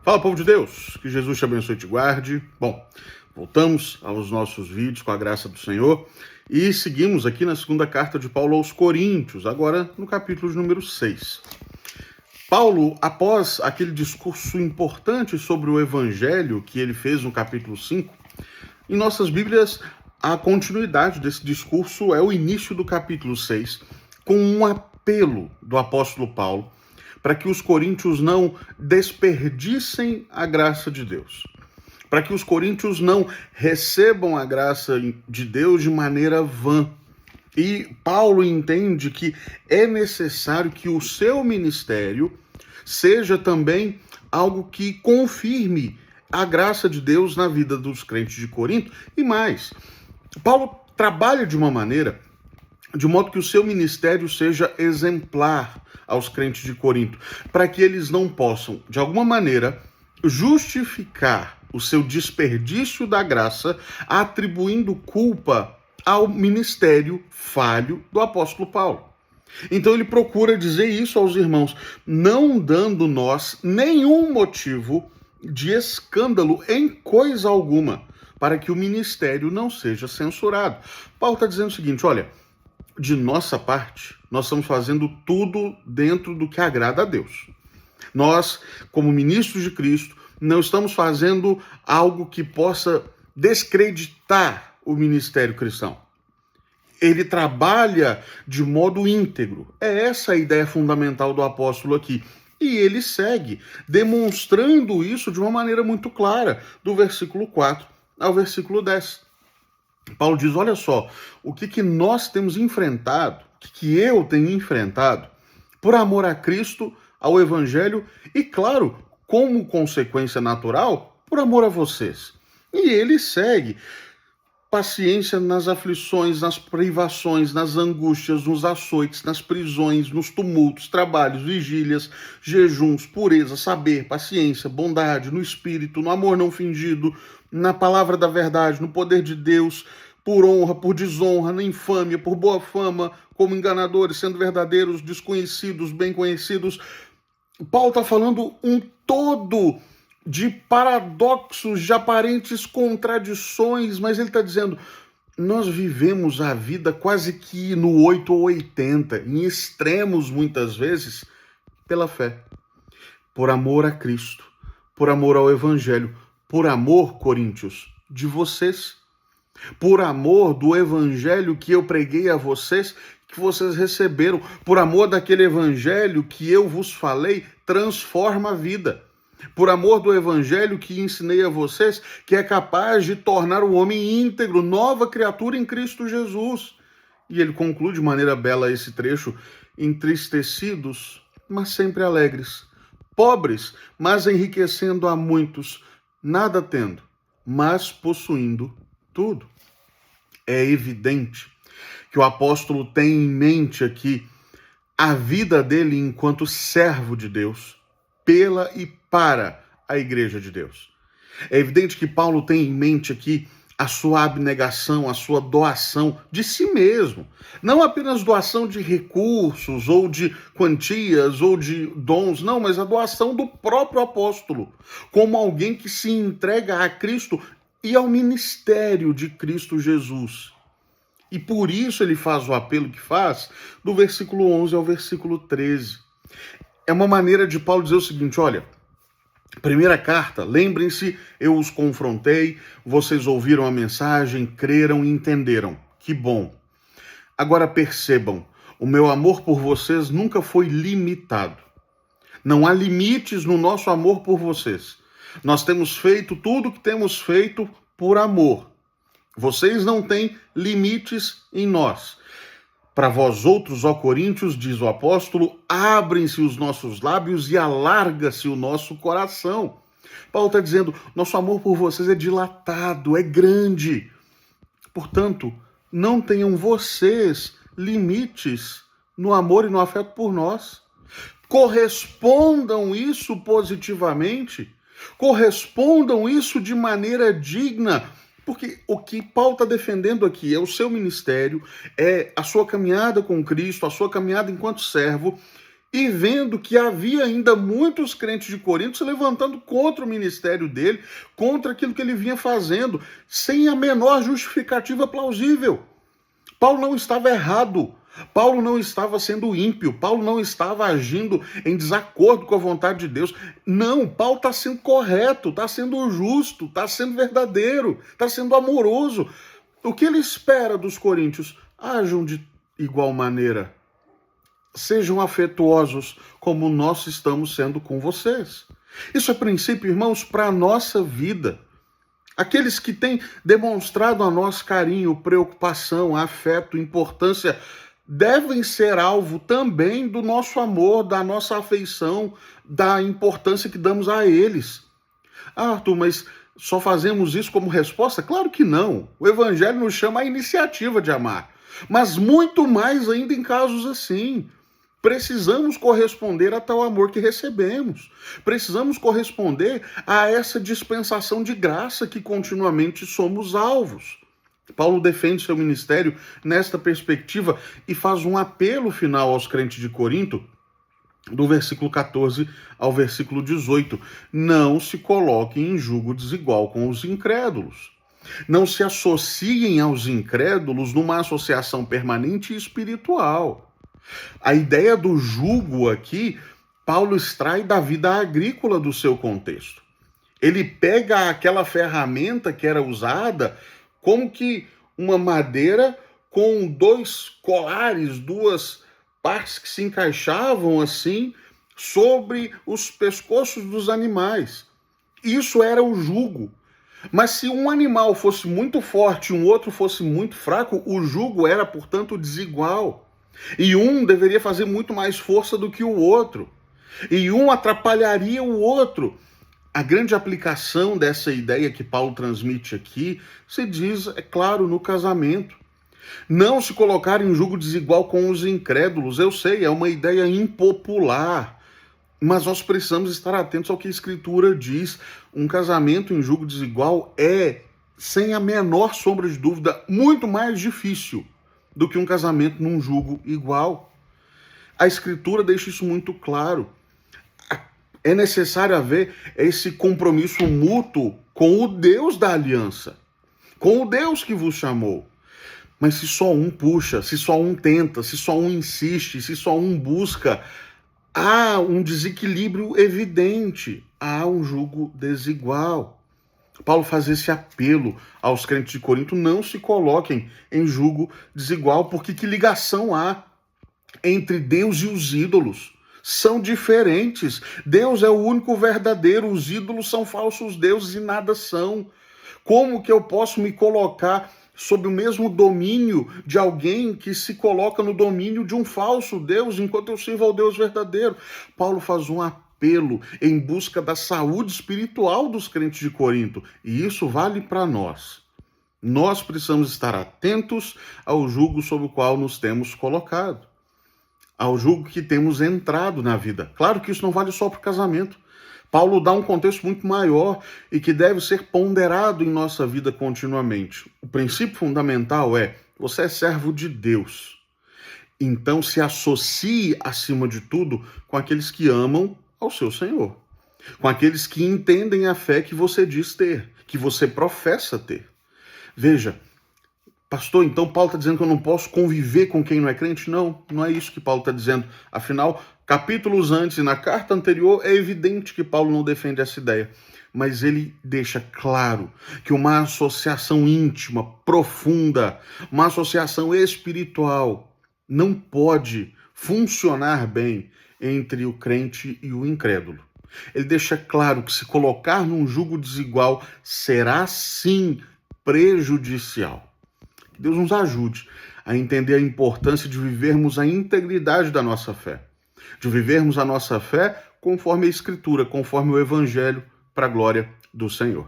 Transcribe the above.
Fala, povo de Deus, que Jesus te abençoe e te guarde. Bom, voltamos aos nossos vídeos com a graça do Senhor e seguimos aqui na segunda carta de Paulo aos Coríntios, agora no capítulo de número 6. Paulo, após aquele discurso importante sobre o Evangelho que ele fez no capítulo 5, em nossas Bíblias, a continuidade desse discurso é o início do capítulo 6, com um apelo do apóstolo Paulo para que os coríntios não desperdicem a graça de Deus, para que os coríntios não recebam a graça de Deus de maneira vã. E Paulo entende que é necessário que o seu ministério seja também algo que confirme a graça de Deus na vida dos crentes de Corinto. E mais, Paulo trabalha de uma maneira de modo que o seu ministério seja exemplar aos crentes de Corinto, para que eles não possam, de alguma maneira, justificar o seu desperdício da graça, atribuindo culpa ao ministério falho do apóstolo Paulo. Então ele procura dizer isso aos irmãos, não dando nós nenhum motivo de escândalo em coisa alguma, para que o ministério não seja censurado. Paulo está dizendo o seguinte, olha, de nossa parte, nós estamos fazendo tudo dentro do que agrada a Deus. Nós, como ministros de Cristo, não estamos fazendo algo que possa descreditar o ministério cristão. Ele trabalha de modo íntegro. É essa a ideia fundamental do apóstolo aqui. E ele segue, demonstrando isso de uma maneira muito clara, do versículo 4 ao versículo 10. Paulo diz, olha só, o que nós temos enfrentado, o que eu tenho enfrentado, por amor a Cristo, ao Evangelho e, claro, como consequência natural, por amor a vocês. E ele segue, paciência nas aflições, nas privações, nas angústias, nos açoites, nas prisões, nos tumultos, trabalhos, vigílias, jejuns, pureza, saber, paciência, bondade, no espírito, no amor não fingido, na palavra da verdade, no poder de Deus, por honra, por desonra, na infâmia, por boa fama, como enganadores, sendo verdadeiros, desconhecidos, bem conhecidos. Paulo está falando um todo de paradoxos, de aparentes contradições, mas ele está dizendo, nós vivemos a vida quase que no 8 ou 80, em extremos muitas vezes, pela fé, por amor a Cristo, por amor ao Evangelho, por amor, Coríntios, de vocês, por amor do Evangelho que eu preguei a vocês, que vocês receberam, por amor daquele Evangelho que eu vos falei, transforma a vida. Por amor do Evangelho que ensinei a vocês, que é capaz de tornar o homem íntegro, nova criatura em Cristo Jesus. E ele conclui de maneira bela esse trecho, entristecidos, mas sempre alegres, pobres, mas enriquecendo a muitos, nada tendo, mas possuindo tudo. É evidente que o apóstolo tem em mente aqui a vida dele enquanto servo de Deus, pela e para a igreja de Deus. É evidente que Paulo tem em mente aqui a sua abnegação, a sua doação de si mesmo. Não apenas doação de recursos, ou de quantias, ou de dons, não, mas a doação do próprio apóstolo, como alguém que se entrega a Cristo e ao ministério de Cristo Jesus. E por isso ele faz o apelo que faz, do versículo 11 ao versículo 13. É uma maneira de Paulo dizer o seguinte, olha, primeira carta, lembrem-se, eu os confrontei, vocês ouviram a mensagem, creram e entenderam. Que bom. Agora percebam, o meu amor por vocês nunca foi limitado. Não há limites no nosso amor por vocês. Nós temos feito tudo o que temos feito por amor. Vocês não têm limites em nós. Para vós outros, ó Coríntios, diz o apóstolo, abrem-se os nossos lábios e alarga-se o nosso coração. Paulo está dizendo, nosso amor por vocês é dilatado, é grande. Portanto, não tenham vocês limites no amor e no afeto por nós. Correspondam isso positivamente, correspondam isso de maneira digna, porque o que Paulo está defendendo aqui é o seu ministério, é a sua caminhada com Cristo, a sua caminhada enquanto servo, e vendo que havia ainda muitos crentes de Corinto se levantando contra o ministério dele, contra aquilo que ele vinha fazendo, sem a menor justificativa plausível. Paulo não estava errado. Paulo não estava sendo ímpio, Paulo não estava agindo em desacordo com a vontade de Deus. Não, Paulo está sendo correto, está sendo justo, está sendo verdadeiro, está sendo amoroso. O que ele espera dos coríntios? Ajam de igual maneira. Sejam afetuosos como nós estamos sendo com vocês. Isso é princípio, irmãos, para a nossa vida. Aqueles que têm demonstrado a nós carinho, preocupação, afeto, importância, devem ser alvo também do nosso amor, da nossa afeição, da importância que damos a eles. Ah, Arthur, mas só fazemos isso como resposta? Claro que não. O Evangelho nos chama à iniciativa de amar. Mas muito mais ainda em casos assim. Precisamos corresponder a tal amor que recebemos. Precisamos corresponder a essa dispensação de graça que continuamente somos alvos. Paulo defende seu ministério nesta perspectiva e faz um apelo final aos crentes de Corinto, do versículo 14 ao versículo 18. Não se coloquem em julgo desigual com os incrédulos. Não se associem aos incrédulos numa associação permanente e espiritual. A ideia do jugo aqui, Paulo extrai da vida agrícola do seu contexto. Ele pega aquela ferramenta que era usada como que uma madeira com dois colares, duas partes que se encaixavam assim sobre os pescoços dos animais. Isso era o jugo. Mas se um animal fosse muito forte e um outro fosse muito fraco, o jugo era, portanto, desigual. E um deveria fazer muito mais força do que o outro. E um atrapalharia o outro. A grande aplicação dessa ideia que Paulo transmite aqui se diz, é claro, no casamento. Não se colocar em julgo desigual com os incrédulos. Eu sei, é uma ideia impopular, mas nós precisamos estar atentos ao que a Escritura diz. Um casamento em julgo desigual é, sem a menor sombra de dúvida, muito mais difícil do que um casamento num julgo igual. A Escritura deixa isso muito claro. É necessário haver esse compromisso mútuo com o Deus da aliança, com o Deus que vos chamou. Mas se só um puxa, se só um tenta, se só um insiste, se só um busca, há um desequilíbrio evidente, há um jugo desigual. Paulo faz esse apelo aos crentes de Corinto: não se coloquem em jugo desigual, porque que ligação há entre Deus e os ídolos? São diferentes. Deus é o único verdadeiro, os ídolos são falsos deuses e nada são. Como que eu posso me colocar sob o mesmo domínio de alguém que se coloca no domínio de um falso Deus, enquanto eu sirvo ao Deus verdadeiro? Paulo faz um apelo em busca da saúde espiritual dos crentes de Corinto, e isso vale para nós. Nós precisamos estar atentos ao jugo sob o qual nos temos colocado, ao jugo que temos entrado na vida. Claro que isso não vale só para o casamento. Paulo dá um contexto muito maior e que deve ser ponderado em nossa vida continuamente. O princípio fundamental é: você é servo de Deus. Então se associe, acima de tudo, com aqueles que amam ao seu Senhor. Com aqueles que entendem a fé que você diz ter, que você professa ter. Veja, pastor, então Paulo está dizendo que eu não posso conviver com quem não é crente? Não, não é isso que Paulo está dizendo. Afinal, capítulos antes e na carta anterior, é evidente que Paulo não defende essa ideia. Mas ele deixa claro que uma associação íntima, profunda, uma associação espiritual, não pode funcionar bem entre o crente e o incrédulo. Ele deixa claro que se colocar num jugo desigual será sim prejudicial. Que Deus nos ajude a entender a importância de vivermos a integridade da nossa fé, de vivermos a nossa fé conforme a Escritura, conforme o Evangelho, para a glória do Senhor.